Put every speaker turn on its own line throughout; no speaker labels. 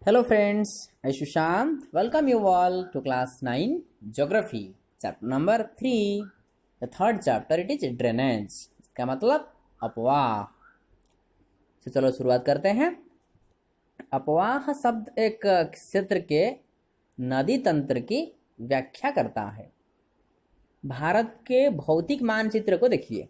Hello friends, I Sushant. Welcome you all to class 9 Geography, chapter number 3. The third chapter it is drainage. इसका मतलब अपवाह। तो चलो शुरुआत करते हैं। अपवाह शब्द एक क्षेत्र के नदी तंत्र की व्याख्या करता है। भारत के भौतिक मानचित्र को देखिए,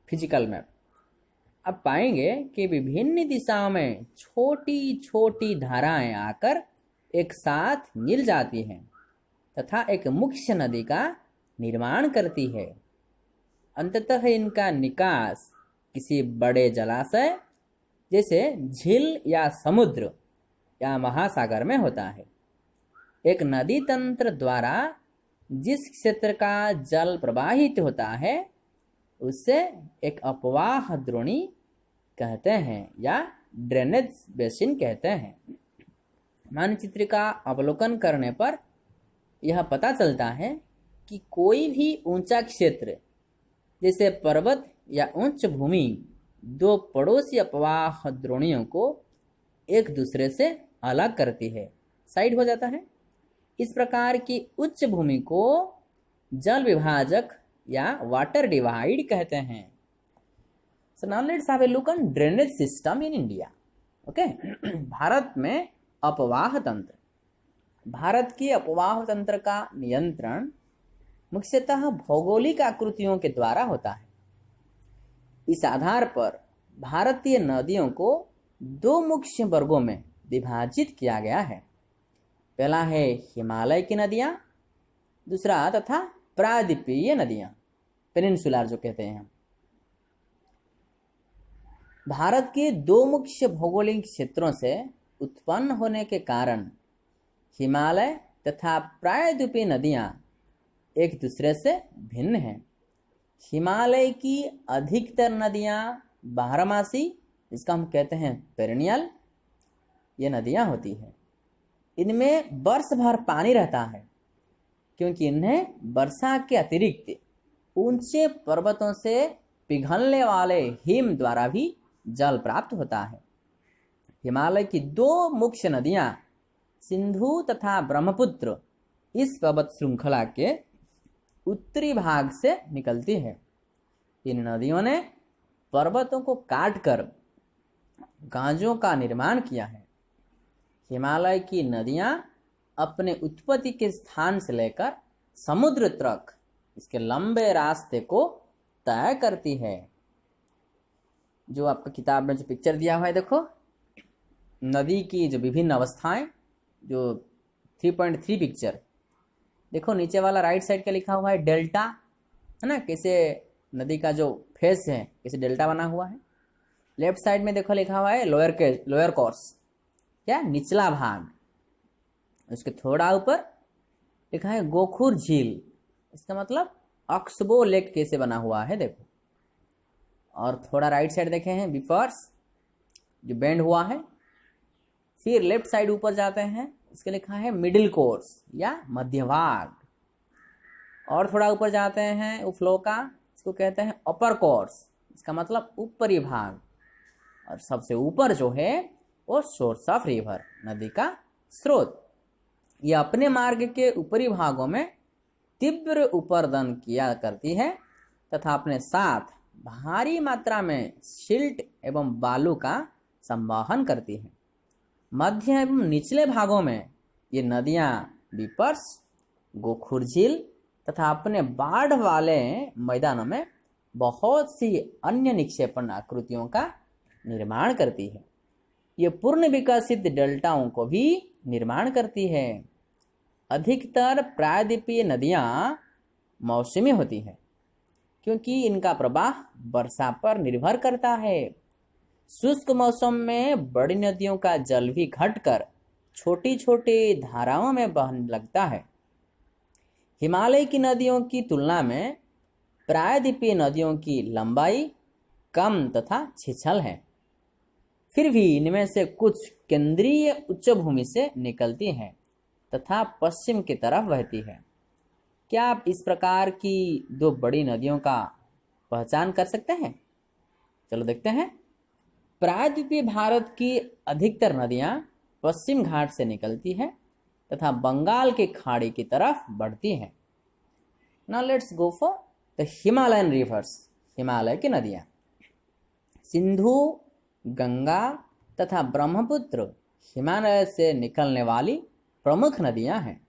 फिजिकल मैप। अब पाएंगे कि विभिन्न दिशाओं में छोटी छोटी धाराएं आकर एक साथ मिल जाती हैं तथा एक मुख्य नदी का निर्माण करती है। अंततः इनका निकास किसी बड़े जलाशय जैसे झील या समुद्र या महासागर में होता है। एक नदी तंत्र द्वारा जिस क्षेत्र का जल प्रवाहित होता है उससे एक अपवाह द्रोणी कहते हैं या ड्रेनेज बेसिन कहते हैं। मानचित्र का अवलोकन करने पर यह पता चलता है कि कोई भी ऊंचा क्षेत्र जैसे पर्वत या उच्च भूमि दो पड़ोसी अपवाह द्रोणियों को एक दूसरे से अलग करती है, साइड हो जाता है। इस प्रकार की उच्च भूमि को जल विभाजक या वाटर डिवाइड कहते हैं। So now let's have a look on drainage system in India. Okay? Bharat में अपवाह तंत्र। भारत की अपवाह तंत्र का नियंत्रण मुख्यतः भौगोलिक आकृतियों के द्वारा होता है। इस आधार पर भारतीय नदियों को दो मुख्य वर्गों में विभाजित किया गया है। पहला है हिमालय की नदियां, दूसरा तथा प्रायद्वीपीय नदियां, पेनिनसुलर जो कहते हैं। भारत के दो मुख्य भौगोलिक क्षेत्रों से उत्पन्न होने के कारण हिमालय तथा प्रायद्वीपीय नदियां एक दूसरे से भिन्न हैं। हिमालय की अधिकतर नदियां बारहमासी, इसका हम कहते हैं पेरिनियल, ये नदियां होती हैं। इनमें वर्ष भर पानी रहता है क्योंकि इन्हें वर्षा के अतिरिक्त ऊंचे पर्वतों से पिघलने वाले हिम द्वारा भी जल प्राप्त होता है। हिमालय की दो मुख्य नदियां सिंधु तथा ब्रह्मपुत्र इस पर्वत श्रृंखला के उत्तरी भाग से निकलती है। इन नदियों ने पर्वतों को काटकर गांजों का निर्माण किया है। हिमालय की नदियां अपने उत्पत्ति के स्थान से लेकर समुद्र तक इसके लंबे रास्ते को तय करती है। जो आपका किताब में जो पिक्चर दिया हुआ है, देखो नदी की जो विभिन्न अवस्थाएं, जो 3.3 पिक्चर देखो। नीचे वाला राइट साइड का लिखा हुआ है डेल्टा, है ना, कैसे नदी का जो फेस है कैसे डेल्टा बना हुआ है। लेफ्ट साइड में देखो लिखा हुआ है लोअर कोर्स, क्या निचला भाग। उसके थोड़ा ऊपर लिखा है गोखुर झील, इसका मतलब अक्सबो लेक कैसे बना हुआ है देखो। और थोड़ा राइट साइड देखे हैं बिफर्स जो बेंड हुआ है। फिर लेफ्ट साइड ऊपर जाते हैं, इसके लिखा है मिडिल कोर्स या मध्य भाग। और थोड़ा ऊपर जाते हैं उफ्लो का, इसको कहते हैं अपर कोर्स, इसका मतलब ऊपरी भाग। और सबसे ऊपर जो है वो सोर्स ऑफ रिवर, नदी का स्रोत। यह अपने मार्ग के ऊपरी भागों में तीव्र उपरदन किया करती है तथा अपने साथ भारी मात्रा में सिल्ट एवं बालू का संवहन करती है। मध्य एवं निचले भागों में ये नदियां विपर्स, गोखुर झील तथा अपने बाढ़ वाले मैदानों में बहुत सी अन्य निक्षेपण आकृतियों का निर्माण करती है। ये पूर्ण विकसित डेल्टाओं को भी निर्माण करती है। अधिकतर प्रायद्वीपीय नदियां मौसमी होती है क्योंकि इनका प्रवाह वर्षा पर निर्भर करता है। शुष्क मौसम में बड़ी नदियों का जल भी घटकर छोटी छोटी धाराओं में बहने लगता है। हिमालय की नदियों की तुलना में प्रायद्वीपीय नदियों की लंबाई कम तथा छिछल है। फिर भी इनमें से कुछ केंद्रीय उच्च भूमि से निकलती हैं तथा पश्चिम की तरफ बहती है। क्या आप इस प्रकार की दो बड़ी नदियों का पहचान कर सकते हैं? चलो देखते हैं। प्रायद्वीपीय भारत की अधिकतर नदियां पश्चिम घाट से निकलती है तथा बंगाल की खाड़ी की तरफ बढ़ती है। Now let's go for the Himalayan reverse, Himalaya की नदियाँ। सिंधु, गंगा तथा ब्रह्मपुत्र हिमालय से निकलने वाली प्रमुख नदियाँ हैं।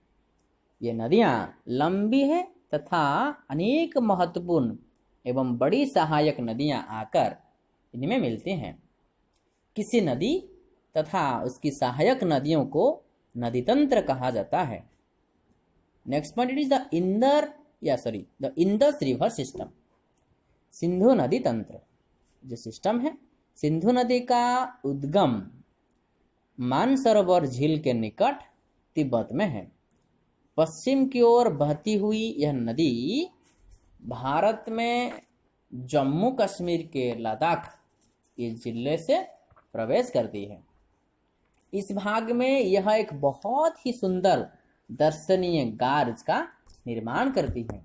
ये नदियाँ लंबी है तथा अनेक महत्वपूर्ण एवं बड़ी सहायक नदियाँ आकर इनमें मिलती हैं। किसी नदी तथा उसकी सहायक नदियों को नदी तंत्र कहा जाता है। Next point, it is the Indus river system. Sindhu नदी तंत्र जो सिस्टम है, सिंधु नदी का उद्गम मानसरोवर झील के निकट तिब्बत में है। पश्चिम की ओर बहती हुई यह नदी भारत में जम्मू कश्मीर के लद्दाख इस जिले से प्रवेश करती है। इस भाग में यह एक बहुत ही सुंदर दर्शनीय गार्ज का निर्माण करती है।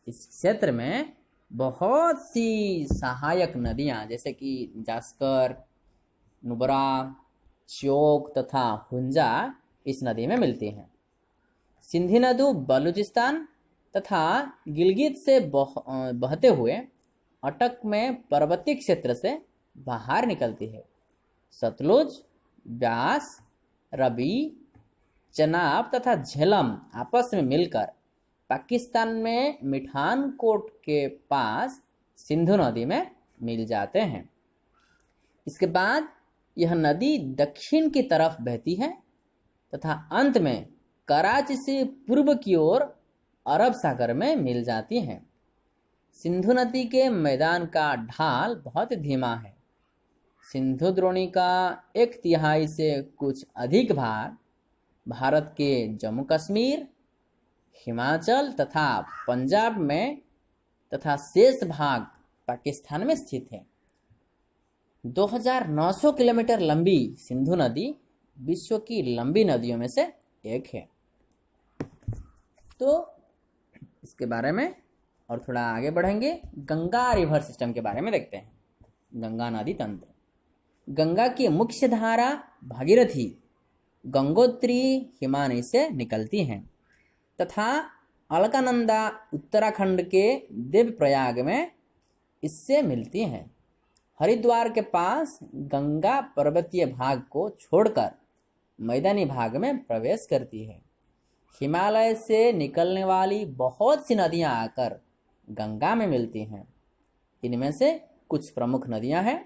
इस क्षेत्र में बहुत सी सहायक नदियां जैसे कि जास्कर, नुब्रा, श्योक तथा हुंजा इस नदी में मिलती हैं। सिंधी नदी बलूचिस्तान तथा गिलगित से बहते हुए अटक में पर्वतीय क्षेत्र से बाहर निकलती है। सतलुज, ब्यास, रबी, चनाब तथा झेलम आपस में मिलकर पाकिस्तान में मिठान कोट के पास सिंधु नदी में मिल जाते हैं। इसके बाद यह नदी दक्षिण की तरफ बहती है तथा अंत में कराची से पूर्व की ओर अरब सागर में मिल जाती है। सिंधु नदी के मैदान का ढाल बहुत धीमा है। सिंधु द्रोणी का 1/3 से कुछ अधिक भाग भारत के जम्मू कश्मीर, हिमाचल तथा पंजाब में तथा शेष भाग पाकिस्तान में स्थित है। 2900 किलोमीटर लंबी सिंधु नदी विश्व की लंबी नदियों में से एक है। तो इसके बारे में और थोड़ा आगे बढ़ेंगे, गंगा रिवर सिस्टम के बारे में देखते हैं। गंगा नदी तंत्र। गंगा की मुख्य धारा भागीरथी गंगोत्री हिमालय से निकलती हैं तथा अलकानंदा उत्तराखंड के देवप्रयाग में इससे मिलती हैं। हरिद्वार के पास गंगा पर्वतीय भाग को छोड़कर मैदानी भाग में प्रवेश करती है। हिमालय से निकलने वाली बहुत सी नदियां आकर गंगा में मिलती हैं। इनमें से कुछ प्रमुख नदियां हैं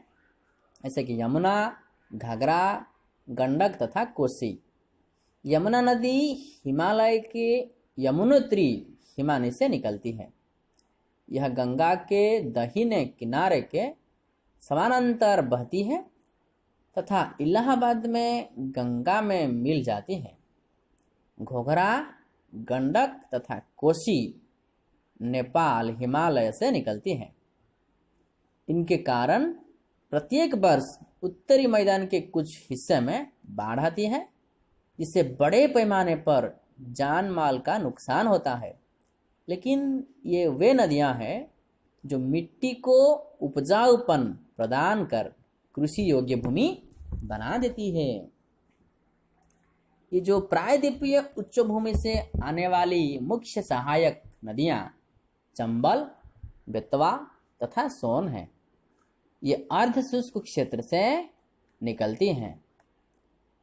जैसे कि यमुना, घाघरा, गंडक तथा कोसी। यमुना नदी हिमालय के यमुनोत्री हिमालय से निकलती है। यह गंगा के दाहिने किनारे के समानांतर बहती है तथा इलाहाबाद में गंगा में मिल जाती है। घोघरा, गंडक तथा कोसी नेपाल हिमालय से निकलती है। इनके कारण प्रत्येक वर्ष उत्तरी मैदान के कुछ हिस्से में बाढ़ आती है, जिससे बड़े पैमाने पर जान माल का नुकसान होता है। लेकिन ये वे नदियां हैं जो मिट्टी को उपजाऊपन प्रदान कर कृषि योग्य भूमि बना देती है। ये जो प्रायद्वीपीय उच्च भूमि से आने वाली मुख्य सहायक नदियां चंबल, बेतवा तथा सोन हैं। ये अर्ध शुष्क क्षेत्र से निकलती हैं।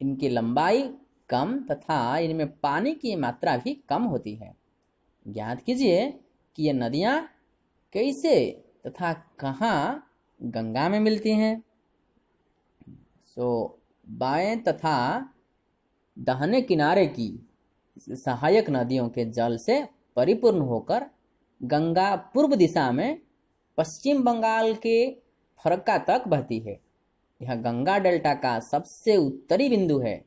इनकी लंबाई कम तथा इनमें पानी की मात्रा भी कम होती है। ज्ञात कीजिए कि ये नदियां कैसे तथा कहाँ गंगा में मिलती हैं। बाएं तथा दाहिने किनारे की सहायक नदियों के जल से परिपूर्ण होकर गंगा पूर्व दिशा में पश्चिम बंगाल के फरक्का तक बहती है। यह गंगा डेल्टा का सबसे उत्तरी बिंदु है।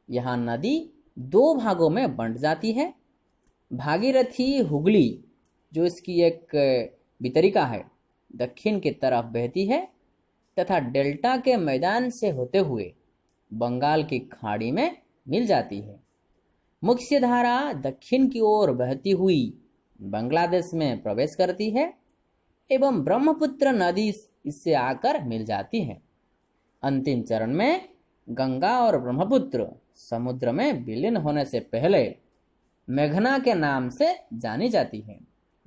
यहाँ नदी 2 भागों में बंट जाती है। भागीरथी हुगली जो इसकी एक वितरिका है, दक्षिण की तरफ बहती है तथा डेल्टा के मैदान से होते हुए बंगाल की खाड़ी में मिल जाती है। मुख्य धारा दक्षिण की ओर बहती हुई बांग्लादेश में प्रवेश करती है एवं ब्रह्मपुत्र नदी इससे आकर मिल जाती है। अंतिम चरण में गंगा और ब्रह्मपुत्र समुद्र में विलीन होने से पहले मेघना के नाम से जानी जाती है।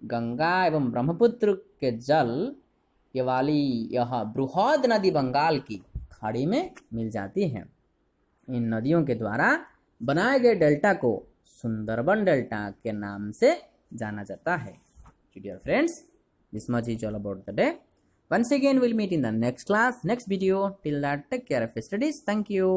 गंगा एवं ब्रह्मपुत्र के जल ये वाली यह बृहद नदी बंगाल की खाड़ी में मिल जाती है। इन नदियों के द्वारा बनाए गए डेल्टा को सुंदरबन डेल्टा के नाम से जाना जाता है। Dear friends, this much is all about the day. Once again, we'll meet in the next class, next video. Till that, take care of your studies. Thank you.